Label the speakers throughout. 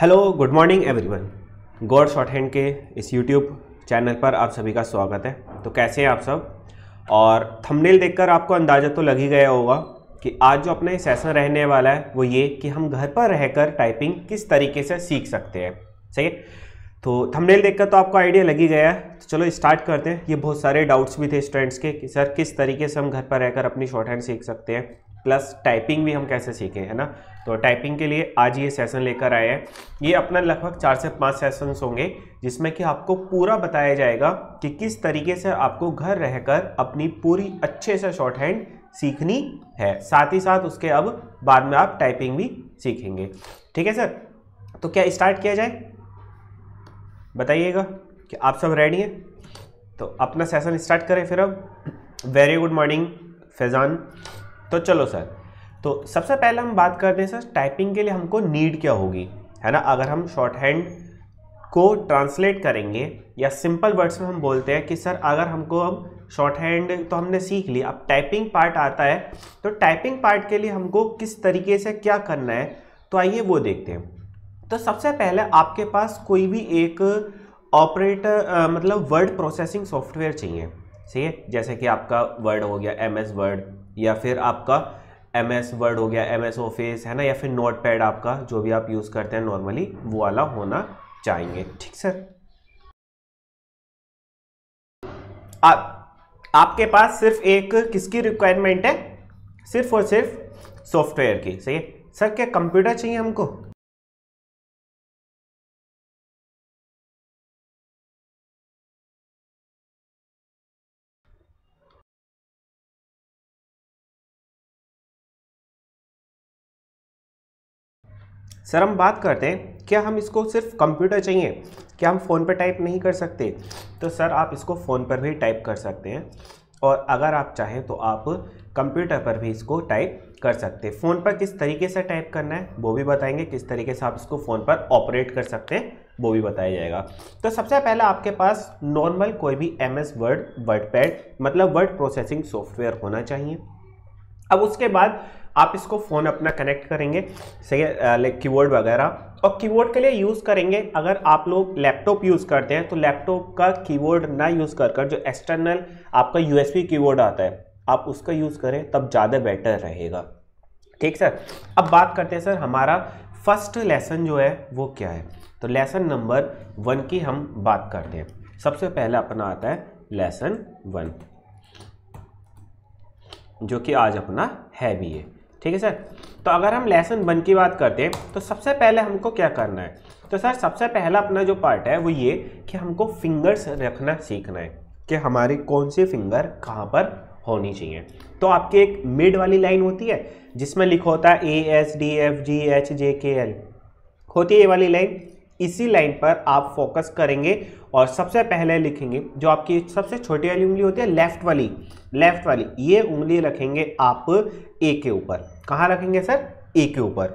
Speaker 1: Hello good morning everyone. God shorthand के इस YouTube channel पर आप सभी का स्वागत है। तो कैसे हैं आप सब? और थंबनेल देखकर आपको अंदाज़ा तो लग ही गया होगा कि आज जो अपना सेशन रहने वाला है वो ये कि हम घर पर रहकर टाइपिंग किस तरीके से सीख सकते हैं। सही है, तो थंबनेल देखकर तो आपको आइडिया लग ही गया है। तो चलो स्टार्ट करते हैं। ये बहुत सारे डाउट्स भी थे स्टूडेंट्स के कि सर किस तरीके से हम घर पर रहकर अपनी शॉर्टहैंड सीख सकते हैं, प्लस टाइपिंग भी हम कैसे सीखें, है ना। तो टाइपिंग के लिए आज ये सेशन लेकर आए हैं। ये अपना लगभग 4 से 5 सेशंस होंगे जिसमें कि आपको पूरा बताया जाएगा कि किस तरीके से आपको घर रहकर अपनी पूरी अच्छे से शॉर्टहैंड सीखनी है। साथ ही साथ उसके अब बाद में आप टाइपिंग भी सीखेंगे। ठीक है सर, तो क्या स्टार्ट किया जाए? बताइएगा कि आप सब रेडी हैं। तो अपना सेशन स्टार्ट करें फिर। अब वेरी गुड मॉर्निंग फैज़ान। तो चलो सर, तो सबसे पहले हम बात करते हैं सर टाइपिंग के लिए हमको नीड क्या होगी, है ना। अगर हम शॉर्टहैंड को ट्रांसलेट करेंगे या सिंपल वर्ड्स में हम बोलते हैं कि सर अगर हमको अब शॉर्टहैंड तो हमने सीख ली, अब टाइपिंग पार्ट आता है, तो टाइपिंग पार्ट के लिए हमको किस तरीके से क्या करना है, तो आइए वो देखते हैं। तो सबसे पहले आपके पास कोई भी एक ऑपरेटर मतलब वर्ड प्रोसेसिंग सॉफ्टवेयर चाहिए। सही है, जैसे कि आपका वर्ड हो गया MS वर्ड, या फिर आपका MS वर्ड हो गया MS ऑफिस, है ना, या फिर नोटपैड आपका जो भी आप यूज़ करते हैं नॉर्मली वो वाला होना चाहिए। ठीक सर, आपके पास सिर्फ एक किसकी रिक्वायरमेंट है? सिर्फ और सिर्फ सॉफ्टवेयर की। सही है सर, क्या कंप्यूटर चाहिए हमको? सर हम बात करते हैं क्या हम इसको सिर्फ कंप्यूटर चाहिए, क्या हम फ़ोन पर टाइप नहीं कर सकते? तो सर आप इसको फ़ोन पर भी टाइप कर सकते हैं, और अगर आप चाहें तो आप कंप्यूटर पर भी इसको टाइप कर सकते हैं। फ़ोन पर किस तरीके से टाइप करना है वो भी बताएंगे, किस तरीके से आप इसको फ़ोन पर ऑपरेट कर सकते हैं वो भी बताया जाएगा। तो सबसे पहले आपके पास नॉर्मल कोई भी MS वर्ड, वर्डपैड मतलब वर्ड प्रोसेसिंग सॉफ्टवेयर होना चाहिए। अब उसके बाद आप इसको फ़ोन अपना कनेक्ट करेंगे, सही है, लाइक कीबोर्ड वगैरह, और कीबोर्ड के लिए यूज़ करेंगे अगर आप लोग लैपटॉप यूज़ करते हैं तो लैपटॉप का कीबोर्ड ना यूज़ कर जो एक्सटर्नल आपका USB कीबोर्ड आता है आप उसका यूज़ करें, तब ज़्यादा बेटर रहेगा। ठीक सर, अब बात करते हैं सर हमारा फर्स्ट लेसन जो है वो क्या है। तो लेसन नंबर 1 की हम बात करते हैं। सबसे पहले अपना आता है लेसन 1, जो कि आज अपना है भी है। ठीक है सर, तो अगर हम लेसन 1 की बात करते हैं तो सबसे पहले हमको क्या करना है। तो सर सबसे पहला अपना जो पार्ट है वो ये कि हमको फिंगर्स रखना सीखना है कि हमारी कौन सी फिंगर कहाँ पर होनी चाहिए। तो आपकी एक मिड वाली लाइन होती है जिसमें लिखा होता है ASDFGHJKL, होती है ये वाली लाइन। इसी लाइन पर आप फोकस करेंगे और सबसे पहले लिखेंगे जो आपकी सबसे छोटी वाली उंगली होती है लेफ्ट वाली ये उंगली रखेंगे आप A के ऊपर। कहाँ रखेंगे सर? A के ऊपर।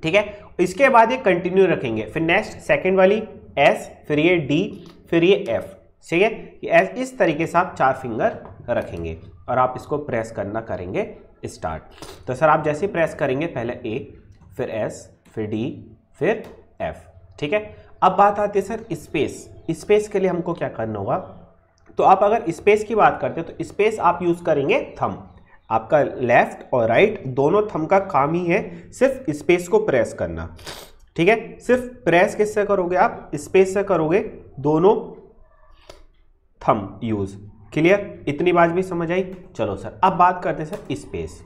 Speaker 1: ठीक है, इसके बाद ये कंटिन्यू रखेंगे, फिर नेक्स्ट सेकंड वाली S, फिर ये D, फिर ये F। ठीक है, इस तरीके से आप 4 फिंगर रखेंगे और आप इसको प्रेस करना करेंगे स्टार्ट। तो सर आप जैसे प्रेस करेंगे पहले A, फिर S, फिर D, फिर F। ठीक है, अब बात आती है सर स्पेस के लिए हमको क्या करना होगा। तो आप अगर स्पेस की बात करते हैं तो स्पेस आप यूज़ करेंगे थंब। आपका लेफ्ट और राइट दोनों थंब का काम ही है सिर्फ स्पेस को प्रेस करना। ठीक है, सिर्फ प्रेस किससे करोगे आप? स्पेस से करोगे, दोनों थंब यूज़। क्लियर, इतनी बात भी समझ आई? चलो सर अब बात करते हैं सर स्पेस,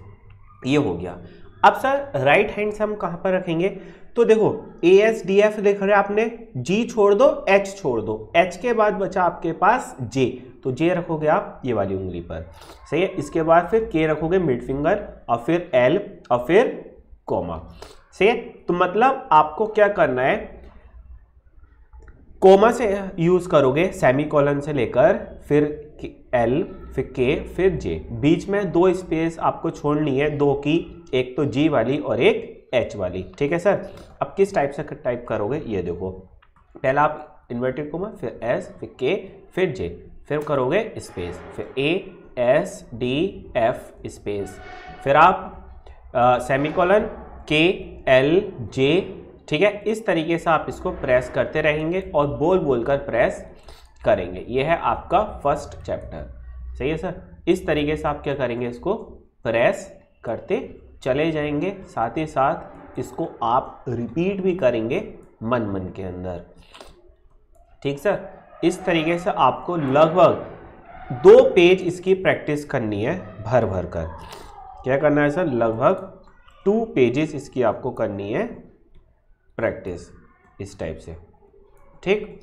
Speaker 1: ये हो गया। अब सर राइट हैंड से हम कहाँ पर रखेंगे? तो देखो ASDF देख रहे आपने, G छोड़ दो, H छोड़ दो, H के बाद बचा आपके पास J, तो J रखोगे आप ये वाली उंगली पर। सही है, इसके बाद फिर K रखोगे मिड फिंगर, और फिर L, और फिर कोमा। सही है, तो मतलब आपको क्या करना है, कोमा से यूज करोगे सेमीकोलन से लेकर, फिर L, फिर K, फिर J, बीच में 2 स्पेस आपको छोड़नी है, 2 की, एक तो G वाली और एक H वाली। ठीक है सर, अब किस टाइप से टाइप करोगे ये देखो, पहला आप इन्वर्टेड कोमा, फिर S, फिर K, फिर J, फिर करोगे स्पेस, फिर ASDF स्पेस, फिर आप सेमीकोलन K, L, J, ठीक है, इस तरीके से आप इसको प्रेस करते रहेंगे और बोल बोल कर प्रेस करेंगे। ये है आपका फर्स्ट चैप्टर। सही है सर। इस तरीके से आप क्या करेंगे, इसको प्रेस करते चले जाएंगे, साथ ही साथ इसको आप रिपीट भी करेंगे मन मन के अंदर। ठीक सर। इस तरीके से आपको लगभग 2 पेज इसकी प्रैक्टिस करनी है भर भर कर। क्या करना है सर, लगभग 2 पेजेस इसकी आपको करनी है प्रैक्टिस, इस टाइप से। ठीक,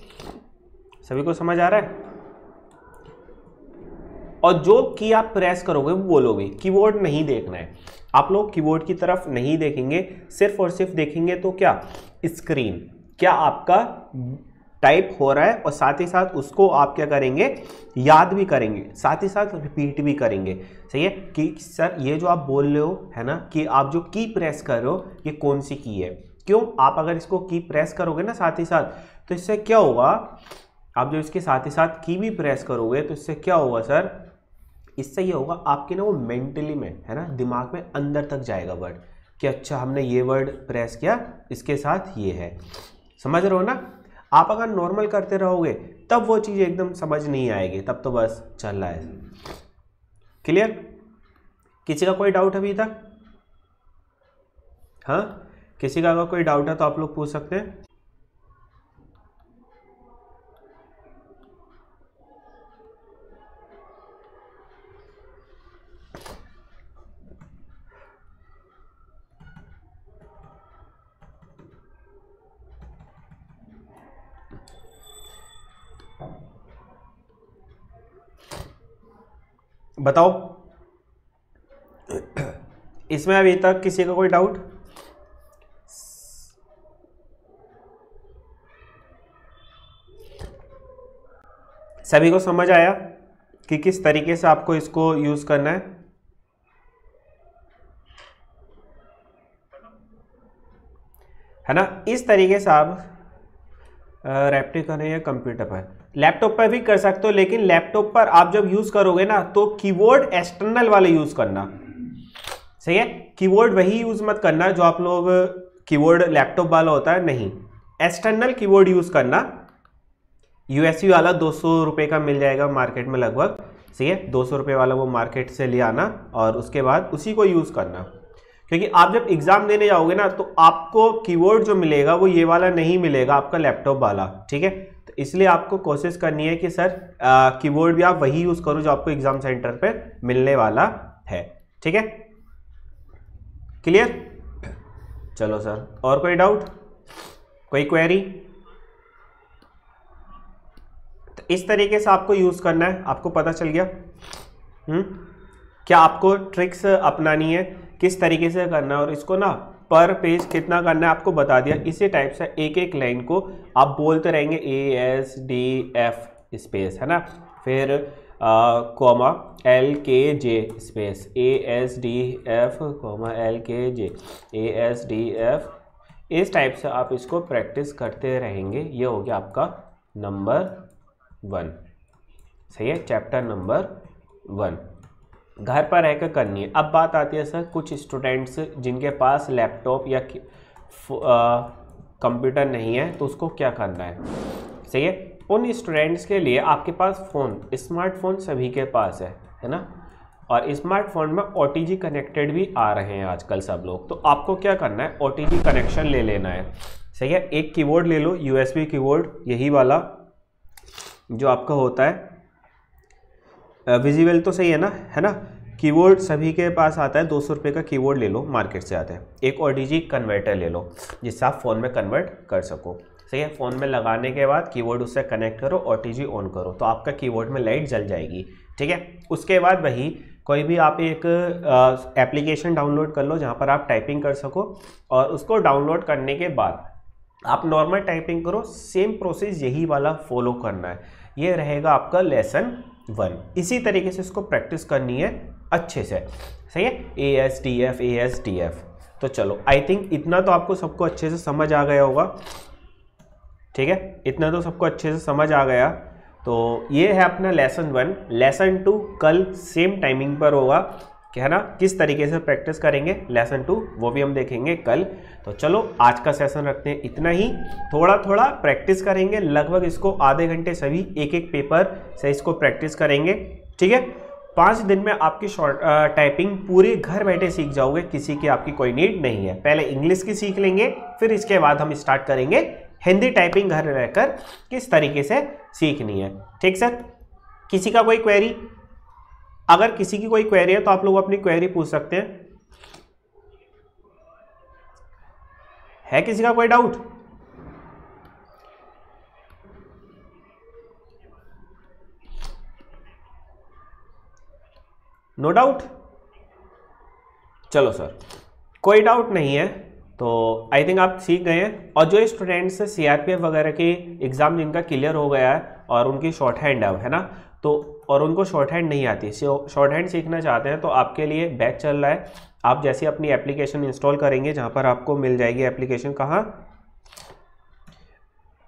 Speaker 1: सभी को समझ आ रहा है। और जो की आप प्रेस करोगे वो बोलोगे, कीबोर्ड नहीं देखना है आप लोग, कीबोर्ड की तरफ नहीं देखेंगे, सिर्फ और सिर्फ देखेंगे तो क्या, स्क्रीन क्या आपका टाइप हो रहा है, और साथ ही साथ उसको आप क्या करेंगे, याद भी करेंगे, साथ ही साथ रिपीट भी करेंगे। सही है कि सर ये जो आप बोल रहे हो है ना, कि आप जो की प्रेस कर रहे हो ये कौन सी की है, क्यों, आप अगर इसको की प्रेस करोगे ना साथ ही साथ, तो इससे क्या होगा, आप जो इसके साथ ही साथ की भी प्रेस करोगे तो इससे क्या होगा सर, इससे ये होगा आपके ना वो मेंटली में है ना, दिमाग में अंदर तक जाएगा वर्ड, कि अच्छा हमने ये वर्ड प्रेस किया, इसके साथ ये है। समझ रहे हो ना। आप अगर नॉर्मल करते रहोगे तब वो चीज़ एकदम समझ नहीं आएगी, तब तो बस चल रहा है। क्लियर। किसी का कोई डाउट अभी तक? हाँ, किसी का अगर कोई डाउट है तो आप लोग पूछ सकते हैं। बताओ, इसमें अभी तक किसी का कोई डाउट? सभी को समझ आया कि किस तरीके से आपको इसको यूज करना है ना। इस तरीके से आप रैप्टिक करें या कंप्यूटर पर, लैपटॉप पर भी कर सकते हो, लेकिन लैपटॉप पर आप जब यूज करोगे ना तो कीबोर्ड एक्सटर्नल वाले यूज करना। सही है, कीबोर्ड वही यूज मत करना जो आप लोग कीबोर्ड लैपटॉप वाला होता है, नहीं, एक्सटर्नल कीबोर्ड यूज करना। यूएसबी वाला 200 रुपये का मिल जाएगा मार्केट में लगभग। सही है, 200 रुपये वाला वो मार्केट से ले आना और उसके बाद उसी को यूज करना, क्योंकि आप जब एग्जाम देने जाओगे ना तो आपको कीबोर्ड जो मिलेगा वो ये वाला नहीं मिलेगा, आपका लैपटॉप वाला। ठीक है, तो इसलिए आपको कोशिश करनी है कि सर कीबोर्ड भी आप वही यूज करो जो आपको एग्जाम सेंटर पे मिलने वाला है। ठीक है, क्लियर। चलो सर, और कोई डाउट, कोई क्वेरी? तो इस तरीके से आपको यूज करना है, आपको पता चल गया। क्या आपको ट्रिक्स अपनानी है, किस तरीके से करना है, और इसको ना पर पेज कितना करना है आपको बता दिया। इसी टाइप से एक एक लाइन को आप बोलते रहेंगे, ASDF स्पेस है ना, फिर comma LKJ space ASDF comma LKJ ASDF, इस टाइप से आप इसको प्रैक्टिस करते रहेंगे। ये हो गया आपका नंबर 1। सही है, चैप्टर नंबर 1 घर पर रहकर करनी है। अब बात आती है सर कुछ स्टूडेंट्स जिनके पास लैपटॉप या कंप्यूटर नहीं है तो उसको क्या करना है। सही है, उन स्टूडेंट्स के लिए आपके पास फ़ोन, स्मार्टफोन सभी के पास है ना, और स्मार्टफोन में OTG कनेक्टेड भी आ रहे हैं आजकल सब लोग। तो आपको क्या करना है, OTG कनेक्शन ले लेना है। सही है, एक कीबोर्ड ले लो, USB कीबोर्ड, यही वाला जो आपका होता है, विजिबल तो सही है ना, कीबोर्ड सभी के पास आता है। 200 रुपये का कीबोर्ड ले लो, मार्केट से आता है। एक OTG कन्वर्टर ले लो जिससे आप फ़ोन में कन्वर्ट कर सको। सही है, फ़ोन में लगाने के बाद कीबोर्ड उससे कनेक्ट करो, OTG ऑन करो, तो आपका कीबोर्ड में लाइट जल जाएगी। ठीक है, उसके बाद वही कोई भी आप एक एप्लीकेशन डाउनलोड कर लो जहाँ पर आप टाइपिंग कर सको, और उसको डाउनलोड करने के बाद आप नॉर्मल टाइपिंग करो। सेम प्रोसेस यही वाला फॉलो करना है। ये रहेगा आपका लेसन 1। इसी तरीके से इसको प्रैक्टिस करनी है अच्छे से। सही है, ASDF। तो चलो, आई थिंक इतना तो आपको सबको अच्छे से समझ आ गया होगा। ठीक है, इतना तो सबको अच्छे से समझ आ गया। तो ये है अपना लेसन 1। लेसन 2 कल सेम टाइमिंग पर होगा, क्या है ना, किस तरीके से प्रैक्टिस करेंगे लेसन 2 वो भी हम देखेंगे कल। तो चलो आज का सेशन रखते हैं इतना ही, थोड़ा थोड़ा प्रैक्टिस करेंगे, लगभग इसको आधे घंटे सभी एक एक पेपर से इसको प्रैक्टिस करेंगे, ठीक है। 5 दिन में आपकी शॉर्ट टाइपिंग पूरे घर बैठे सीख जाओगे, किसी की आपकी कोई नीड नहीं है। पहले इंग्लिश की सीख लेंगे, फिर इसके बाद हम स्टार्ट करेंगे हिंदी टाइपिंग घर रहकर किस तरीके से सीखनी है, ठीक सर। किसी का कोई क्वेरी, अगर किसी की कोई क्वेरी है तो आप लोग अपनी क्वेरी पूछ सकते हैं। है किसी का कोई डाउट? No doubt? चलो सर, कोई डाउट नहीं है तो आई थिंक आप सीख गए हैं। और जो स्टूडेंट्स सीआरपीएफ वगैरह के एग्जाम जिनका क्लियर हो गया है और उनकी शॉर्ट हैंड है ना, तो और उनको शॉर्ट हैंड नहीं आती, शॉर्ट हैंड सीखना चाहते हैं, तो आपके लिए बैच चल रहा है। आप जैसे अपनी एप्लीकेशन इंस्टॉल करेंगे, जहां पर आपको मिल जाएगी एप्लीकेशन, कहाँ,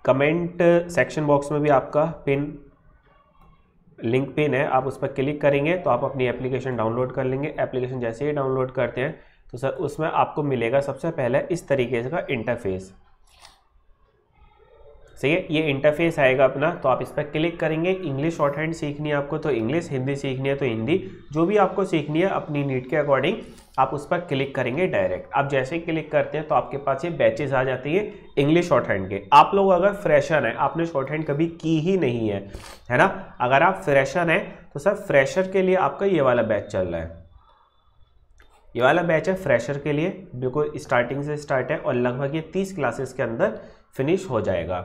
Speaker 1: कमेंट सेक्शन बॉक्स में भी आपका लिंक पिन है, आप उस पर क्लिक करेंगे तो आप अपनी एप्लीकेशन डाउनलोड कर लेंगे। एप्लीकेशन जैसे ही डाउनलोड करते हैं तो सर उसमें आपको मिलेगा सबसे पहले इस तरीके का इंटरफेस, सही है। ये इंटरफेस आएगा अपना, तो आप इस पर क्लिक करेंगे। इंग्लिश शॉर्ट हैंड सीखनी है आपको तो इंग्लिश, हिंदी सीखनी है तो हिंदी, जो भी आपको सीखनी है अपनी नीड के अकॉर्डिंग आप उस पर क्लिक करेंगे डायरेक्ट। आप जैसे ही क्लिक करते हैं तो आपके पास ये बैचेस आ जाती है इंग्लिश शॉर्ट हैंड के। आप लोग अगर फ्रेशर हैं, आपने शॉर्ट हैंड कभी की ही नहीं है ना, अगर आप फ्रेशर हैं तो सर फ्रेशर के लिए आपका ये वाला बैच चल रहा है। ये वाला बैच है फ्रेशर के लिए, बिल्कुल स्टार्टिंग से स्टार्ट है और लगभग ये 30 क्लासेस के अंदर फिनिश हो जाएगा,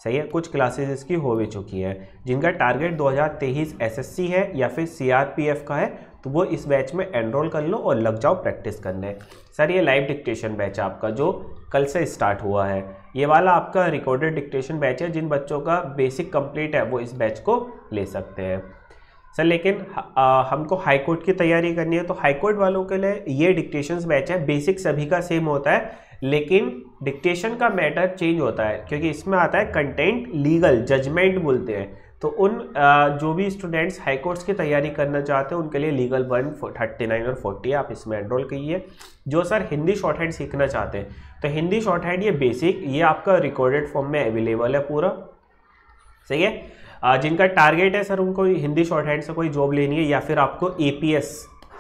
Speaker 1: सही है। कुछ क्लासेस इसकी हो भी चुकी है। जिनका टारगेट 2023 एसएससी है या फिर सीआरपीएफ का है तो वो इस बैच में एनरोल कर लो और लग जाओ प्रैक्टिस करने। सर ये लाइव डिक्टेशन बैच है आपका जो कल से स्टार्ट हुआ है। ये वाला आपका रिकॉर्डेड डिक्टेशन बैच है, जिन बच्चों का बेसिक कंप्लीट है वो इस बैच को ले सकते हैं सर। लेकिन हमको हाई कोर्ट की तैयारी करनी है तो हाई कोर्ट वालों के लिए ये डिक्टेशंस बैच है। बेसिक सभी का सेम होता है, लेकिन डिक्टेशन का मैटर चेंज होता है क्योंकि इसमें आता है कंटेंट लीगल जजमेंट बोलते हैं। तो उन जो भी स्टूडेंट्स हाई कोर्ट्स की तैयारी करना चाहते हैं उनके लिए लीगल 139 और 40 आप इसमें एनरोल कीजिए। जो सर हिंदी शॉर्ट हैंड सीखना चाहते हैं तो हिंदी शॉर्ट हैंड ये बेसिक, ये आपका रिकॉर्डेड फॉर्म में अवेलेबल है पूरा, सही है। जिनका टारगेट है सर उनको हिंदी शॉर्ट हैंड से कोई जॉब लेनी है या फिर आपको एपीएस,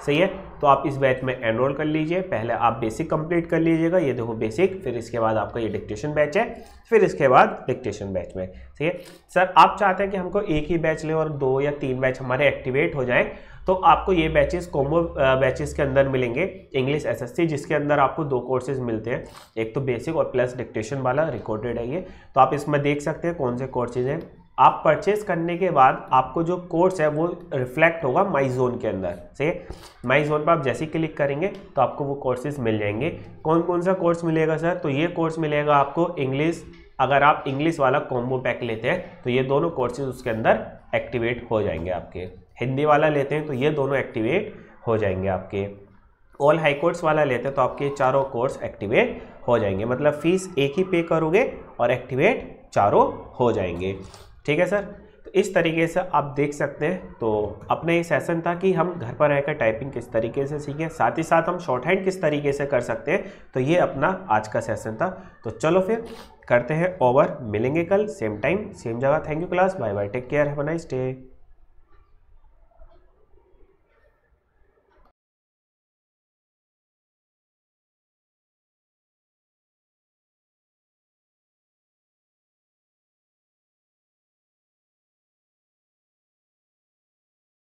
Speaker 1: सही है, तो आप इस बैच में एनरोल कर लीजिए। पहले आप बेसिक कंप्लीट कर लीजिएगा, ये देखो बेसिक, फिर इसके बाद आपका ये डिक्टेशन बैच है, फिर इसके बाद डिक्टेशन बैच में, सही है। सर आप चाहते हैं कि हमको एक ही बैच लें और 2 या 3 बैच हमारे एक्टिवेट हो जाएं, तो आपको ये बैचेस कॉम्बो बैचेस के अंदर मिलेंगे। इंग्लिश एसएससी जिसके अंदर आपको 2 कोर्सेज मिलते हैं, एक तो बेसिक और प्लस डिक्टेशन वाला रिकॉर्डेड है ये, तो आप इसमें देख सकते हैं कौन से कोर्सेज हैं। आप परचेज करने के बाद आपको जो कोर्स है वो रिफ्लेक्ट होगा माई जोन के अंदर, सही है। माई जोन पर आप जैसे ही क्लिक करेंगे तो आपको वो कोर्सेज मिल जाएंगे। कौन कौन सा कोर्स मिलेगा सर, तो ये कोर्स मिलेगा आपको इंग्लिश, अगर आप इंग्लिश वाला कॉम्बो पैक लेते हैं तो ये दोनों कोर्सेज उसके अंदर एक्टिवेट हो जाएंगे आपके। हिंदी वाला लेते हैं तो ये दोनों एक्टिवेट हो जाएंगे आपके। ऑल हाई कोर्ट्स वाला लेते हैं तो आपके चारों कोर्स एक्टिवेट हो जाएंगे, मतलब फीस एक ही पे करोगे और एक्टिवेट चारों हो जाएंगे, ठीक है सर। तो इस तरीके से आप देख सकते हैं। तो अपना ये सेशन था कि हम घर पर रहकर टाइपिंग किस तरीके से सीखें, साथ ही साथ हम शॉर्ट हैंड किस तरीके से कर सकते हैं, तो ये अपना आज का सेशन था। तो चलो फिर करते हैं ओवर, मिलेंगे कल सेम टाइम सेम जगह। Thank you class, bye bye, take care, have a nice day.